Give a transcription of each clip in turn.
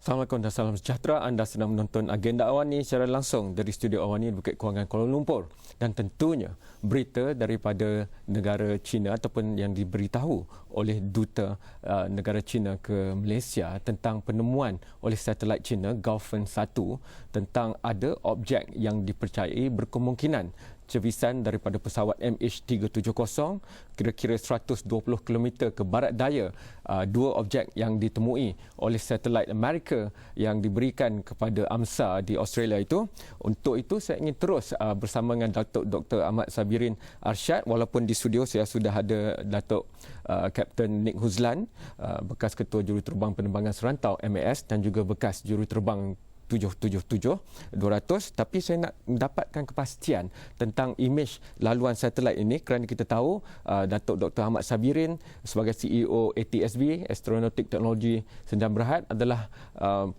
Assalamualaikum dan salam sejahtera. Anda sedang menonton Agenda Awani secara langsung dari studio Awani di Bukit Kewangan, Kuala Lumpur. Dan tentunya berita daripada negara China ataupun yang diberitahu oleh duta negara China ke Malaysia tentang penemuan oleh satelit China Gaofen 1 tentang ada objek yang dipercayai berkemungkinan cebisan daripada pesawat MH370 kira-kira 120 km ke barat daya. Dua objek yang ditemui oleh satelit Amerika yang diberikan kepada AMSA di Australia itu. Untuk itu saya ingin terus bersama dengan Datuk Dr. Ahmad Sabirin Arsyad, walaupun di studio saya sudah ada Datuk Kapten Nick Huzlan, bekas Ketua Juruterbang Penerbangan Serantau MAS dan juga bekas Juruterbang 777-200, tapi saya nak mendapatkan kepastian tentang imej laluan satelit ini kerana kita tahu Datuk Dr. Ahmad Sabirin sebagai CEO ATSB, Astronautic Technology Sdn Bhd adalah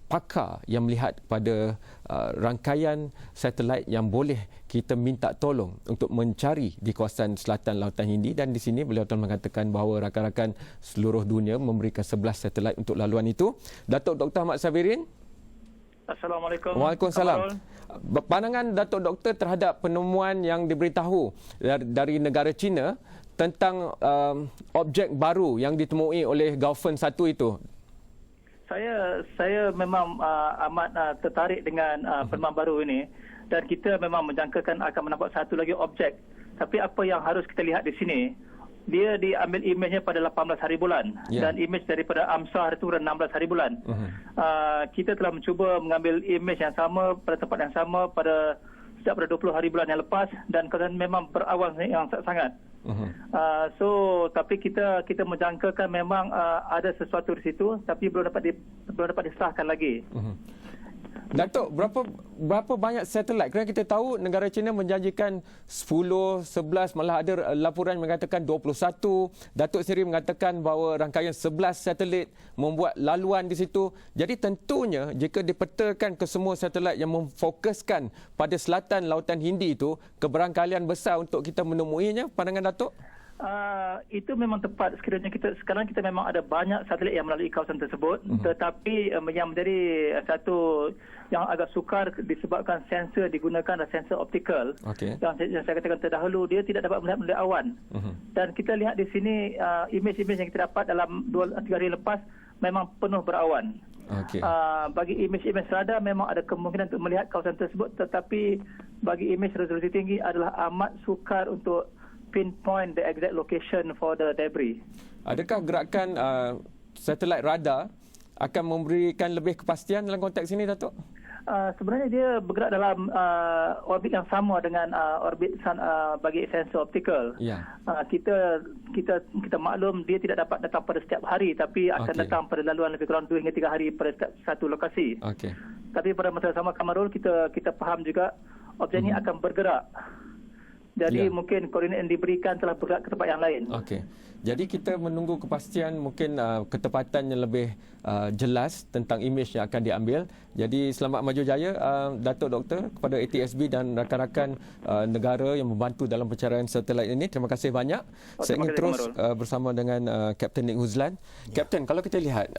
pakar yang melihat pada rangkaian satelit yang boleh kita minta tolong untuk mencari di kawasan selatan Lautan Hindi, dan di sini beliau telah mengatakan bahawa rakan-rakan seluruh dunia memberikan 11 satelit untuk laluan itu. Datuk Dr. Ahmad Sabirin. Assalamualaikum. Waalaikumsalam. Pandangan Datuk Doktor terhadap penemuan yang diberitahu dari negara China tentang objek baru yang ditemui oleh Gaofen 1 itu. Saya memang amat tertarik dengan penemuan baru ini, dan kita memang menjangkakan akan menampak satu lagi objek. Tapi apa yang harus kita lihat di sini, dia diambil imejnya pada 18 hari bulan, dan imej daripada AMSA itu 16 hari bulan. Kita telah mencuba mengambil imej yang sama pada tempat yang sama sejak pada 20 hari bulan yang lepas, dan keadaan memang berawan yang sangat. Tapi kita menjangkakan memang ada sesuatu di situ, tapi belum dapat disahkan lagi. Datuk, berapa banyak satelit? Kerana kita tahu negara China menjanjikan 10, 11, malah ada laporan mengatakan 21. Datuk sendiri mengatakan bahawa rangkaian 11 satelit membuat laluan di situ. Jadi tentunya jika dipetakan ke semua satelit yang memfokuskan pada selatan Lautan Hindi itu, keberangkalian besar untuk kita menemuinya. Pandangan Datuk? Itu memang tepat. Sekarang kita memang ada banyak satelit yang melalui kawasan tersebut, tetapi yang menjadi satu yang agak sukar disebabkan sensor digunakan adalah sensor optikal. Yang saya katakan terdahulu, dia tidak dapat melihat melalui awan. Dan kita lihat di sini imej-imej yang kita dapat dalam 2-3 hari lepas memang penuh berawan. Bagi imej-imej radar memang ada kemungkinan untuk melihat kawasan tersebut, tetapi bagi imej resolusi tinggi adalah amat sukar untuk pinpoint the exact location for the debris. Adakah gerakan satelit radar akan memberikan lebih kepastian dalam konteks ini, Datuk? Sebenarnya dia bergerak dalam orbit yang sama dengan orbit bagi sensor optikal. Kita maklum dia tidak dapat datang pada setiap hari, tapi akan datang pada laluan lebih kurang 2 hingga 3 hari pada satu lokasi. Tapi pada masa sama, Kamarul, kita faham juga objek ini akan bergerak. Jadi mungkin koordinat yang diberikan telah bergerak ke tempat yang lain. Jadi kita menunggu kepastian, mungkin ketepatan yang lebih jelas tentang imej yang akan diambil. Jadi selamat maju jaya Datuk Doktor kepada ATSB dan rakan-rakan negara yang membantu dalam pencarian satelit ini. Terima kasih banyak. Saya ingin terus bersama dengan Kapten Nick Huzlan. Kapten, kalau kita lihat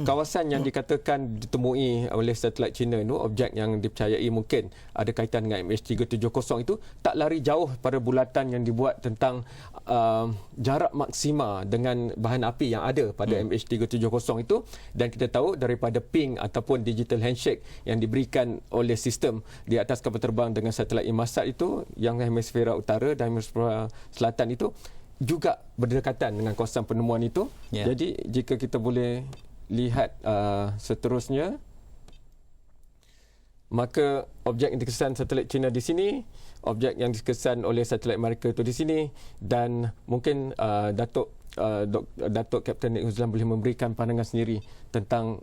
kawasan yang dikatakan ditemui oleh satelit China itu, objek yang dipercayai mungkin ada kaitan dengan MH370 itu, tak lari jauh pada bulatan yang dibuat tentang jarak maksima dengan bahan api yang ada pada MH370 itu, dan kita tahu daripada ping ataupun digital handshake yang diberikan oleh sistem di atas kapal terbang dengan satelit Inmarsat itu, yang hemisfera utara dan hemisfera selatan itu juga berdekatan dengan kawasan penemuan itu. Jadi jika kita boleh lihat seterusnya, maka objek yang dikesan satelit China di sini, objek yang dikesan oleh satelit Amerika itu di sini, dan mungkin Datuk Kapten Nick Huzlan boleh memberikan pandangan sendiri tentang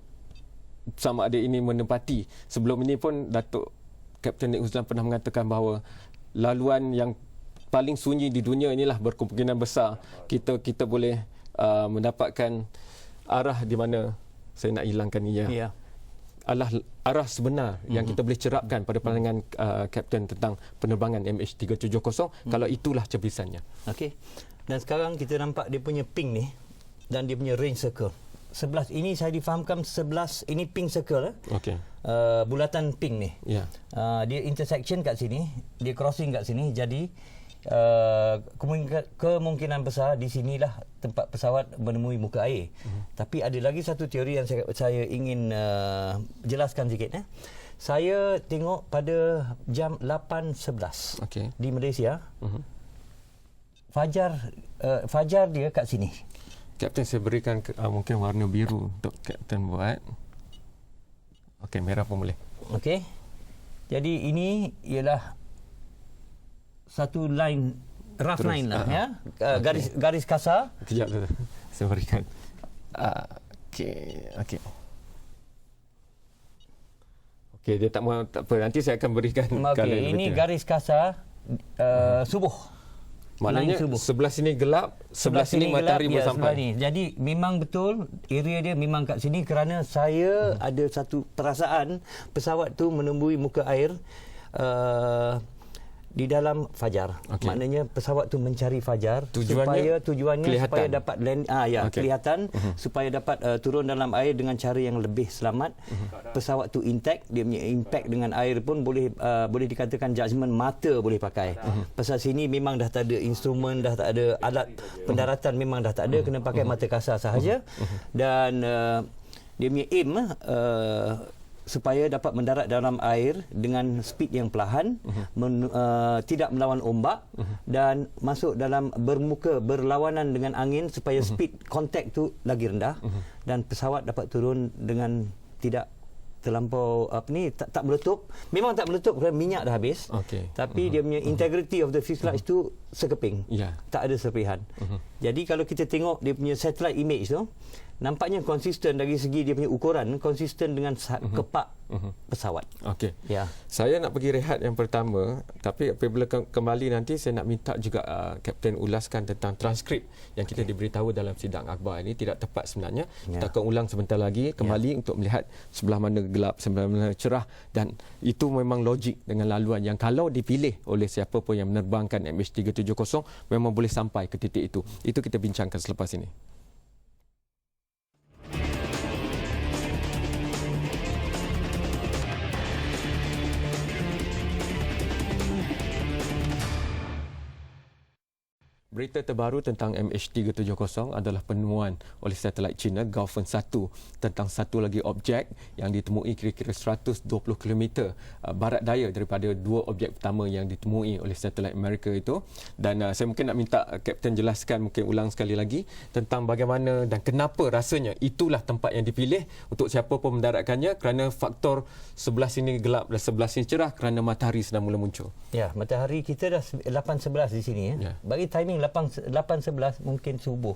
sama ada ini menempati. Sebelum ini pun Datuk Kapten Nick Huzlan pernah mengatakan bahawa laluan yang paling sunyi di dunia inilah berkemungkinan besar kita boleh mendapatkan arah di mana saya nak hilangkan ia. Arah sebenar yang kita boleh cerapkan pada pandangan Kapten tentang penerbangan MH370 kalau itulah cebisannya. Dan sekarang kita nampak dia punya ping ni dan dia punya range circle. 11 ini saya difahamkan 11 ini pink circle. Okey. Bulatan pink ni. Ya. Dia intersection kat sini, dia crossing kat sini. Jadi kemungkinan besar di sinilah tempat pesawat menemui muka air. Tapi ada lagi satu teori yang saya ingin jelaskan sikit. Saya tengok pada jam 8.11 di Malaysia. Fajar dia kat sini. Kapten, saya berikan mungkin warna biru untuk Kapten buat. Okey, merah pun boleh. Okey. Jadi ini ialah satu line, rough Terus, line lah ya. Garis kasar. Kejap dulu. Saya berikan. Okey. Okey, dia tak mau, tak apa. Nanti saya akan berikan. Okey, ini garis kasar subuh. Maknanya sebelah sini gelap, sebelah sini matahari gelap, sampai. Ni. Jadi memang betul area dia memang kat sini kerana saya ada satu perasaan pesawat tu menemui muka air di dalam fajar. Maknanya pesawat tu mencari fajar tujuannya kelihatan. supaya dapat land kelihatan supaya dapat turun dalam air dengan cara yang lebih selamat. Pesawat tu intact, dia punya impact dengan air pun boleh dikatakan judgement mata boleh pakai. Pasal sini memang dah tak ada instrumen, dah tak ada alat pendaratan, memang dah tak ada, kena pakai mata kasar sahaja. Dan dia punya aim supaya dapat mendarat dalam air dengan speed yang perlahan, tidak melawan ombak dan masuk dalam berlawanan dengan angin supaya speed contact tu lagi rendah dan pesawat dapat turun dengan tidak terlampau tak meletup. Memang tak meletup kerana minyak dah habis. Tapi dia punya integrity of the fuselage tu sekeping. Tak ada serpihan. Jadi kalau kita tengok dia punya satellite image tu, nampaknya konsisten dari segi dia punya ukuran, konsisten dengan kepak pesawat. Okey. Ya. Saya nak pergi rehat yang pertama, tapi apabila kembali nanti saya nak minta juga Kapten ulaskan tentang transkrip yang kita diberitahu dalam sidang akhbar ini tidak tepat sebenarnya. Kita akan ulang sebentar lagi kembali untuk melihat sebelah mana gelap, sebelah mana cerah, dan itu memang logik dengan laluan yang kalau dipilih oleh siapa pun yang menerbangkan MH370 memang boleh sampai ke titik itu. Itu kita bincangkan selepas ini. Berita terbaru tentang MH370 adalah penemuan oleh satelit China Gaofen 1 tentang satu lagi objek yang ditemui kira-kira 120 km barat daya daripada dua objek pertama yang ditemui oleh satelit Amerika itu. Dan saya mungkin nak minta Kapten jelaskan mungkin ulang sekali lagi tentang bagaimana dan kenapa rasanya itulah tempat yang dipilih untuk siapa pun mendaratkannya, kerana faktor sebelah sini gelap dan sebelah sini cerah kerana matahari sedang mula muncul. Ya, matahari kita dah 8.11 di sini ya. Bagi timing 8.11 mungkin subuh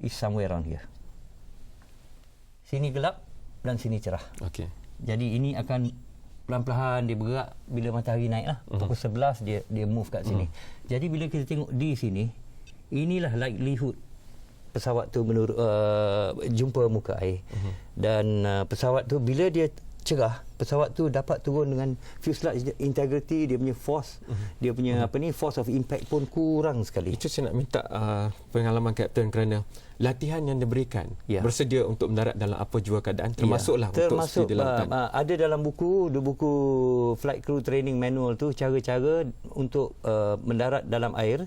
is somewhere around here. Sini gelap dan sini cerah. Jadi ini akan pelan-pelan dia bergerak bila matahari naik lah. Pukul 11 dia move kat sini. Jadi bila kita tengok di sini, inilah likelihood pesawat tu jumpa muka air. Dan pesawat tu bila dia cerah, pesawat tu dapat turun dengan fuselage integrity, dia punya force, dia punya force of impact pun kurang sekali. Itu saya nak minta pengalaman Kapten kerana latihan yang diberikan bersedia untuk mendarat dalam apa jua keadaan termasuklah untuk speed lautan. Ada dalam buku flight crew training manual tu cara-cara untuk mendarat dalam air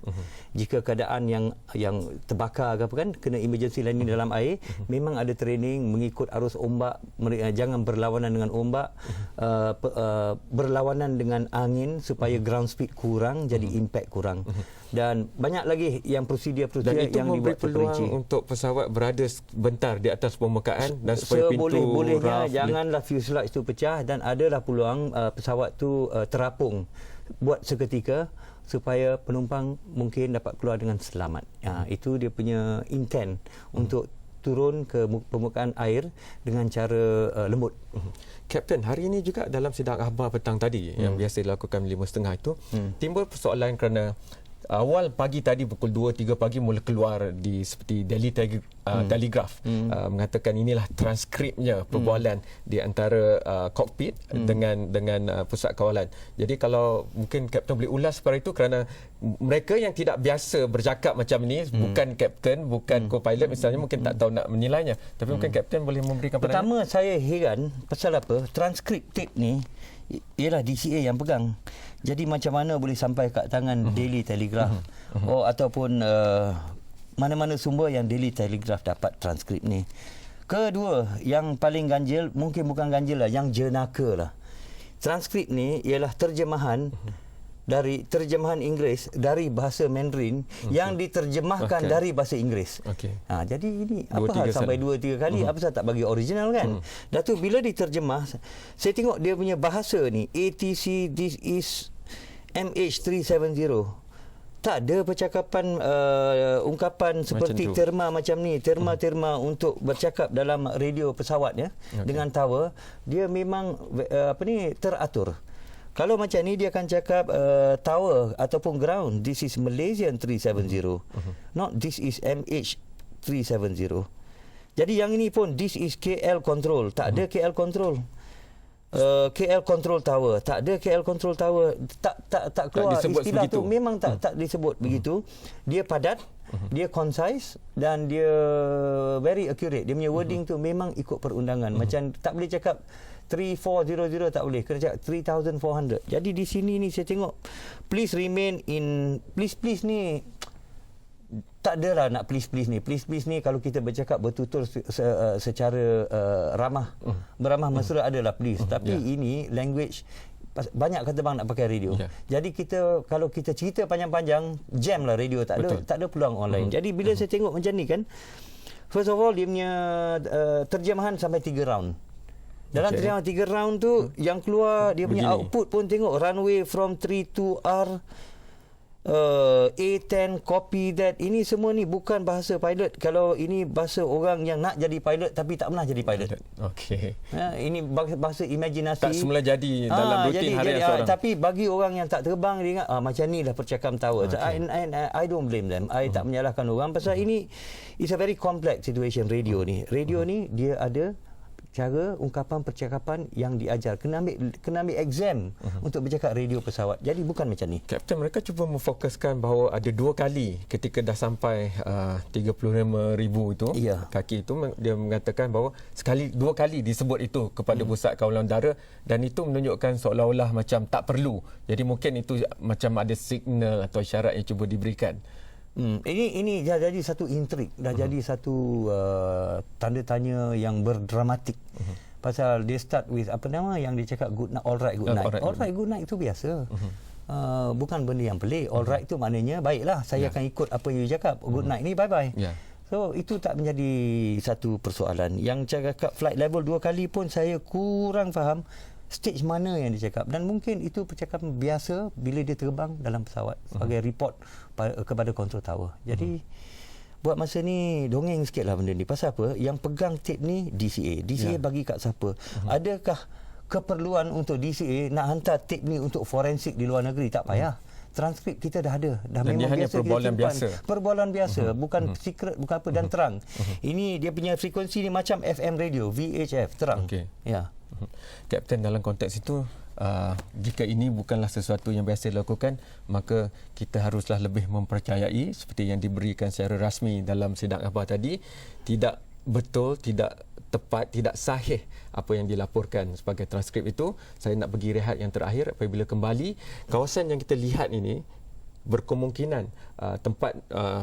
jika keadaan yang terbakar ke apa kan, kena emergency landing dalam air, memang ada training mengikut arus ombak, jangan berlawanan dengan ombak, berlawanan dengan angin supaya ground speed kurang, jadi impact kurang. Dan banyak lagi yang prosedur-prosedur yang dibuat terperinci untuk pesawat berada sebentar di atas permukaan dan supaya pintu bolehnya janganlah fuselage tu pecah, dan adalah peluang pesawat tu terapung buat seketika supaya penumpang mungkin dapat keluar dengan selamat. Itu dia punya intent untuk turun ke permukaan air dengan cara lembut. Kapten, hari ini juga dalam sidang akhbar petang tadi yang biasa dilakukan 5.30 itu timbul persoalan kerana awal pagi tadi pukul 2-3 pagi mula keluar di seperti Daily Telegraph mengatakan inilah transkripnya perbualan di antara kokpit dengan pusat kawalan. Jadi kalau mungkin Kapten boleh ulas perkara itu, kerana mereka yang tidak biasa bercakap macam ini, bukan Kapten, bukan co-pilot misalnya, mungkin tak tahu nak menilainya. Tapi mungkin Kapten boleh memberikan pandangan. Pertama, saya heran pasal apa? Transkrip tape ni ialah DCA yang pegang. Jadi macam mana boleh sampai kat tangan Daily Telegraph ataupun mana-mana sumber yang Daily Telegraph dapat transkrip ni. Kedua, yang paling ganjil, mungkin bukan ganjil lah, yang jenaka lah. Transkrip ni ialah terjemahan dari terjemahan Inggeris dari bahasa Mandarin yang diterjemahkan dari bahasa Inggeris. Jadi ini apa hal sampai 2-3 kali, apa sahaja tak bagi original kan? Dah tu bila diterjemah, saya tengok dia punya bahasa ni, ATC this is MH370. Tak ada percakapan ungkapan seperti terma macam ni, terma untuk bercakap dalam radio pesawat ya, dengan tower. Dia memang teratur. Kalau macam ni dia akan cakap tower ataupun ground, this is Malaysian 370. Not this is MH370. Jadi yang ini pun this is KL control, tak ada KL control. KL control tower, tak ada KL control tower, tak keluar istilah tu, memang tak disebut begitu. Dia padat, dia concise dan dia very accurate. Dia punya wording tu memang ikut perundangan. Macam tak boleh cakap 3400, tak boleh, kena cakap 3400. Jadi di sini ni saya tengok please remain in, please ni tak adalah nak please ni. Please ni kalau kita bercakap bertutur secara beramah mesra adalah please. Tapi ini language banyak kata bang nak pakai radio. Jadi kita kalau kita cerita panjang-panjang, jam lah radio, tak ada peluang online. Jadi bila saya tengok macam ni kan, first of all dia punya terjemahan sampai 3 round. Dalam terjemahan 3 round tu yang keluar dia punya output pun tengok runway from 32R A10 copy that. Ini semua ni bukan bahasa pilot. Kalau ini bahasa orang yang nak jadi pilot tapi tak pernah jadi pilot. Ini bahasa imajinasi. Tak semula jadi dalam rutin harian seorang. Tapi bagi orang yang tak terbang, dia ingat macam ni dah percakapan tower. I don't blame them. I tak menyalahkan orang pasal ini it's a very complex situation radio ni. Radio ni dia ada cara ungkapan percakapan yang diajar, kena ambil exam untuk bercakap radio pesawat. Jadi bukan macam ni. Kapten, mereka cuba memfokuskan bahawa ada 2 kali ketika dah sampai 35,000 itu kaki itu, dia mengatakan bahawa 2 kali disebut itu kepada pusat kawalan udara, dan itu menunjukkan seolah-olah macam tak perlu. Jadi mungkin itu macam ada signal atau syarat yang cuba diberikan. Ini dah jadi satu intrik, dah jadi satu tanda tanya yang berdramatik. Pasal dia start with apa nama yang dia cakap good night, alright good night. Alright good night itu biasa. Bukan benda yang pelik. Alright itu maknanya baiklah, saya akan ikut apa yang you cakap. Good night ni bye bye. So itu tak menjadi satu persoalan. Yang cakap flight level 2 kali pun saya kurang faham stage mana yang dia cakap, dan mungkin itu percakapan biasa bila dia terbang dalam pesawat sebagai report kepada control tower. Jadi buat masa ni dongeng sikit lah benda ni. Pasal apa? Yang pegang tape ni DCA bagi kat siapa? Adakah keperluan untuk DCA nak hantar tape ni untuk forensik di luar negeri? Tak payah. Transkrip kita dah ada, dah dan memang biasa perbualan biasa. Perbualan biasa, bukan secret, bukan apa, dan terang. Ini dia punya frekuensi ni macam FM radio, VHF, terang. Kapten, dalam konteks itu jika ini bukanlah sesuatu yang biasa dilakukan, maka kita haruslah lebih mempercayai seperti yang diberikan secara rasmi dalam sidang akhbar tadi. Tidak betul, tidak tepat, tidak sahih apa yang dilaporkan sebagai transkrip itu. Saya nak pergi rehat yang terakhir. Apabila kembali, kawasan yang kita lihat ini berkemungkinan tempat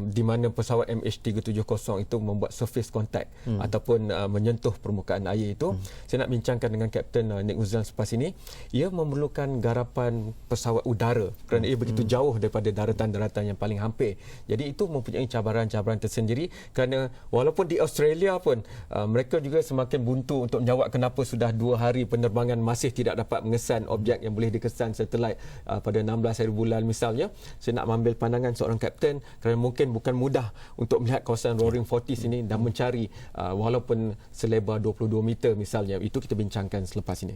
di mana pesawat MH370 itu membuat surface contact ataupun menyentuh permukaan air itu. Saya nak bincangkan dengan Kapten Nick Uzlan selepas ini. Ia memerlukan garapan pesawat udara kerana ia begitu jauh daripada daratan-daratan yang paling hampir. Jadi itu mempunyai cabaran-cabaran tersendiri, kerana walaupun di Australia pun mereka juga semakin buntu untuk menjawab kenapa sudah 2 hari penerbangan masih tidak dapat mengesan objek yang boleh dikesan satelit pada 16 hari bulan misalnya. Saya nak mengambil pandangan seorang kapten kerana mungkin bukan mudah untuk melihat kawasan Roaring Forties ini dan mencari walaupun selebar 22 meter misalnya. Itu kita bincangkan selepas ini.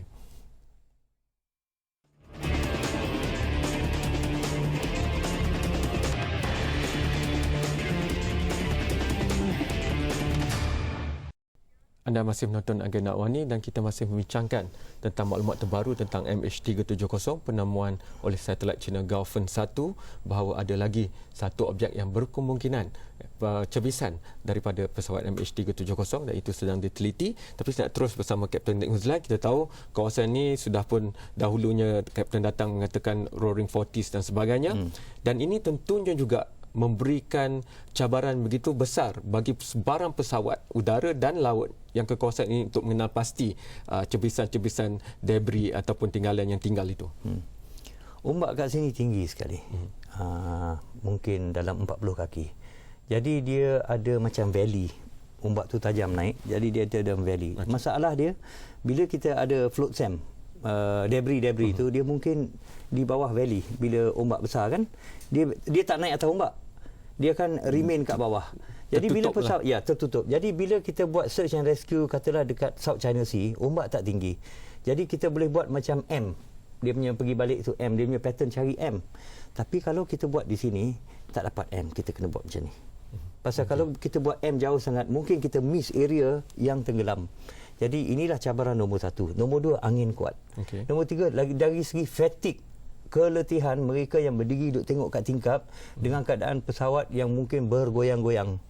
Anda masih menonton Agenda Awani dan kita masih membincangkan tentang maklumat terbaru tentang MH370 penemuan oleh satelit China Gaofen 1 bahawa ada lagi satu objek yang berkemungkinan cebisan daripada pesawat MH370 dan itu sedang diteliti. Tapi saya nak terus bersama Kapten Nick Huzlan. Kita tahu kawasan ini sudah pun dahulunya Kapten datang mengatakan Roaring Forties dan sebagainya. Dan ini tentunya juga memberikan cabaran begitu besar bagi sebarang pesawat udara dan laut yang ke kawasan ini untuk mengenal pasti cebisan-cebisan debris ataupun tinggalan yang tinggal itu. Ombak kat sini tinggi sekali. Mungkin dalam 40 kaki. Jadi dia ada macam valley. Ombak tu tajam naik. Jadi dia ada valley. Okay. Masalah dia, bila kita ada float SAM, debris tu dia mungkin di bawah valley. Bila ombak besar kan, dia tak naik atas ombak. Dia akan remain kat bawah. Jadi bila pesawat tertutup. Jadi bila kita buat search and rescue katalah dekat South China Sea, ombak tak tinggi. Jadi kita boleh buat macam M. Dia punya pergi balik tu M, dia punya pattern cari M. Tapi kalau kita buat di sini tak dapat M, kita kena buat macam ni. Pasal kalau kita buat M jauh sangat, mungkin kita miss area yang tenggelam. Jadi inilah cabaran nombor 1. Nombor 2, angin kuat. Nombor 3, lagi dari segi fatigue, keletihan mereka yang berdiri duduk tengok kat tingkap dengan keadaan pesawat yang mungkin bergoyang-goyang.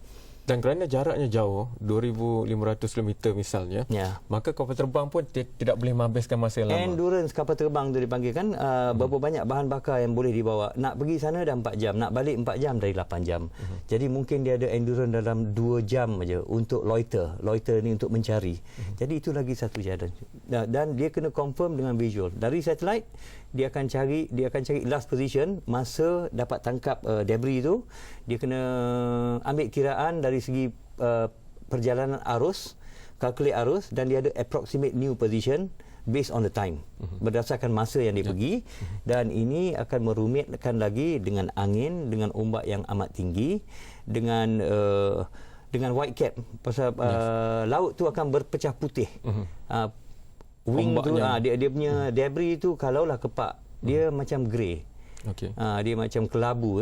Dan kerana jaraknya jauh, 2,500 km misalnya, maka kapal terbang pun tidak boleh menghabiskan masa yang lama. Endurance kapal terbang tu dipanggil kan, berapa banyak bahan bakar yang boleh dibawa. Nak pergi sana dah 4 jam, nak balik 4 jam dari 8 jam. Jadi mungkin dia ada endurance dalam 2 jam aja untuk loiter. Loiter ni untuk mencari. Jadi itu lagi satu challenge. Dan dia kena confirm dengan visual. Dari satellite, dia akan cari last position masa dapat tangkap debris tu. Dia kena ambil kiraan dari segi perjalanan arus, calculate arus, dan dia ada approximate new position based on the time, berdasarkan masa yang dia pergi. Dan ini akan merumitkan lagi dengan angin, dengan ombak yang amat tinggi, dengan white cap. Pasal laut tu akan berpecah putih. Wing tu, dia punya debris tu kalaulah kepak, dia macam grey. Dia macam kelabu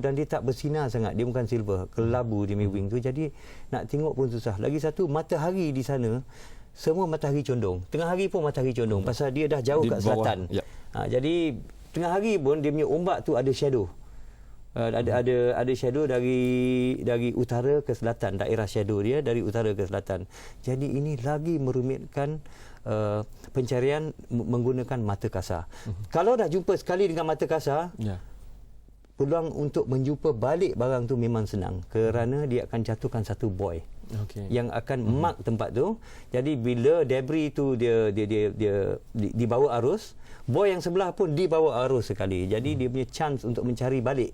dan dia tak bersinar sangat. Dia bukan silver, kelabu dia punya wing tu. Jadi nak tengok pun susah. Lagi satu, matahari di sana semua matahari condong. Tengah hari pun matahari condong pasal dia dah jauh kat selatan. Jadi tengah hari pun dia punya ombak tu ada shadow. Ada shadow dari utara ke selatan, daerah shadow dia dari utara ke selatan. Jadi ini lagi merumitkan pencarian menggunakan mata kasar. Kalau dah jumpa sekali dengan mata kasar, peluang untuk menjumpa balik barang tu memang senang kerana dia akan jatuhkan satu buoy yang akan mark tempat tu. Jadi bila debris tu dia dibawa arus, buoy yang sebelah pun dibawa arus sekali. Jadi dia punya chance untuk mencari balik.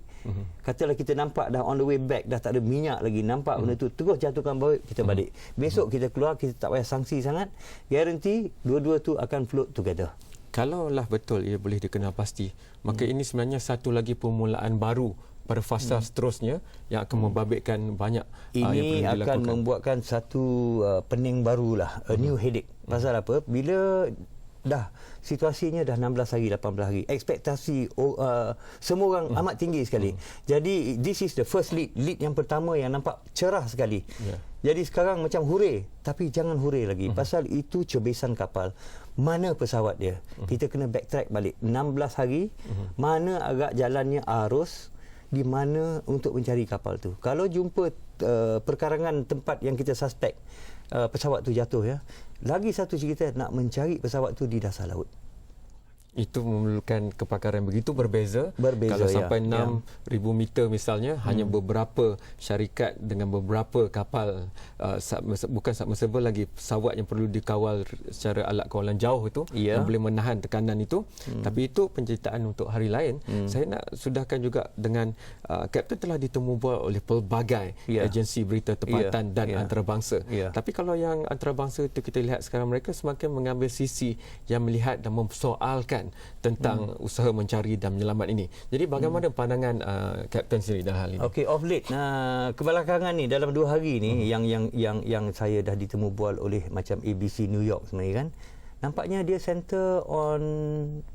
Katalah kita nampak dah on the way back, dah tak ada minyak lagi, nampak benda tu, terus jatuhkan buoy, kita balik. Besok kita keluar, kita tak payah sanksi sangat. Guarantee dua-dua tu akan float together. Kalaulah betul ia boleh dikenal pasti, maka ini sebenarnya satu lagi permulaan baru pada fasa seterusnya yang akan membabitkan banyak ini yang perlu dilakukan. Akan membuatkan satu pening barulah, a new headache. Pasal apa? Bila dah situasinya dah 16 hari, 18 hari, ekspektasi semua orang amat tinggi sekali. Jadi this is the first lead yang pertama yang nampak cerah sekali. Jadi sekarang macam hurray, tapi jangan hurray lagi pasal itu cebisan kapal. Mana pesawat dia? Kita kena backtrack balik 16 hari, mana agak jalannya arus, di mana untuk mencari kapal tu. Kalau jumpa perkarangan tempat yang kita suspek pesawat tu jatuh, lagi satu cerita nak mencari pesawat tu di dasar laut. Itu memerlukan kepakaran begitu berbeza. Kalau sampai 6,000 meter misalnya, hanya beberapa syarikat dengan beberapa kapal, bukan submersible lagi, pesawat yang perlu dikawal secara alat kawalan jauh itu yang boleh menahan tekanan itu. Tapi itu penceritaan untuk hari lain. Saya nak sudahkan juga dengan Kapten telah ditemu buat oleh pelbagai agensi berita tempatan dan antarabangsa. Tapi kalau yang antarabangsa itu kita lihat sekarang, mereka semakin mengambil sisi yang melihat dan mempersoalkan tentang usaha mencari dan menyelamat ini. Jadi bagaimana pandangan Kapten sendiri dalam hal ini? Okey, off late kebelakangan ni dalam 2 hari ni yang saya dah ditemu bual oleh macam ABC New York sebenarnya kan. Nampaknya dia center on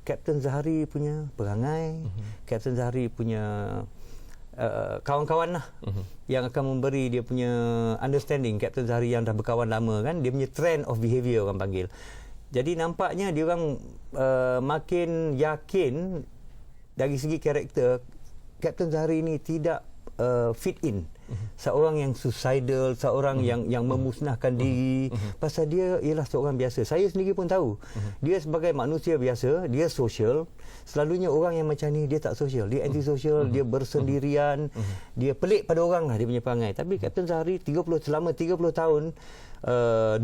Kapten Zahari punya perangai, Kapten Zahari punya kawan-kawan lah yang akan memberi dia punya understanding. Kapten Zahari yang dah berkawan lama kan, dia punya trend of behaviour orang panggil. Jadi nampaknya dia orang makin yakin dari segi karakter Kapten Zahari ni tidak fit in. Seorang yang suicidal, seorang yang memusnahkan diri, pasal dia ialah seorang biasa. Saya sendiri pun tahu dia sebagai manusia biasa, dia sosial. Selalunya orang yang macam ni dia tak sosial, dia anti-sosial, dia bersendirian, dia pelik pada orang lah dia punya perangai. Tapi Kapten Zahari selama 30 tahun,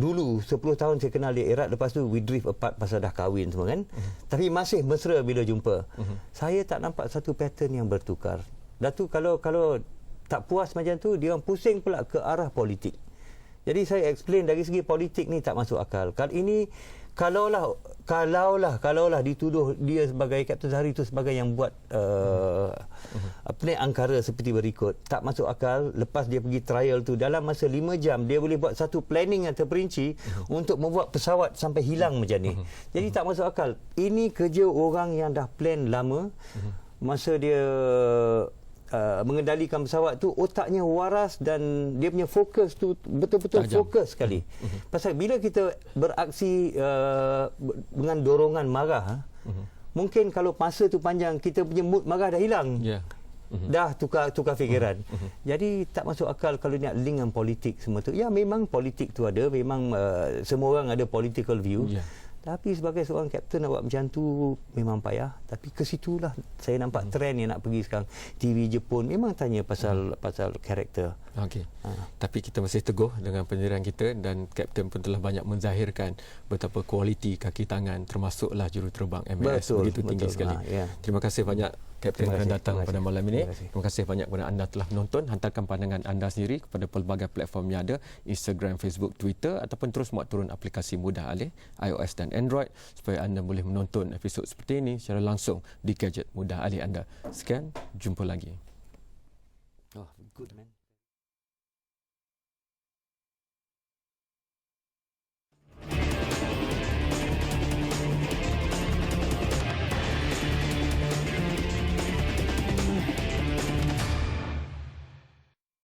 dulu 10 tahun saya kenal dia, erat, lepas tu we drift apart pasal dah kahwin semua kan. Tapi masih mesra bila jumpa. Saya tak nampak satu pattern yang bertukar. Dah tu kalau tak puas macam tu, dia orang pusing pula ke arah politik. Jadi saya explain dari segi politik ni tak masuk akal. Kalaulah dituduh dia sebagai Kapten Zahari itu sebagai yang buat angkara seperti berikut, tak masuk akal. Lepas dia pergi trial tu, dalam masa 5 jam dia boleh buat satu planning yang terperinci untuk membuat pesawat sampai hilang macam ni. Jadi tak masuk akal. Ini kerja orang yang dah plan lama. Masa dia mengendalikan pesawat tu, otaknya waras dan dia punya fokus tu betul-betul fokus sekali. Pasal bila kita beraksi dengan dorongan marah, mungkin kalau masa tu panjang, kita punya mood marah dah hilang. Dah tukar fikiran. Jadi tak masuk akal kalau nak link dengan politik semua tu. Ya, memang politik tu ada, memang semua orang ada political view. Tapi sebagai seorang kapten nak buat macam tu memang payah. Tapi ke situlah saya nampak trend yang nak pergi sekarang. TV Jepun memang tanya pasal karakter. Okey. Tapi kita masih teguh dengan penyendirian kita, dan kapten pun telah banyak menzahirkan betapa kualiti kaki tangan termasuklah juruterbang MLS begitu tinggi sekali. Terima kasih banyak kapten kerana datang pada malam ini. Terima kasih banyak kepada anda telah menonton. Hantarkan pandangan anda sendiri kepada pelbagai platform yang ada, Instagram, Facebook, Twitter, ataupun terus muat turun aplikasi Mudah Alih iOS dan Android supaya anda boleh menonton episod seperti ini secara langsung di gadget Mudah Alih anda. Sekian, jumpa lagi. Oh, good man.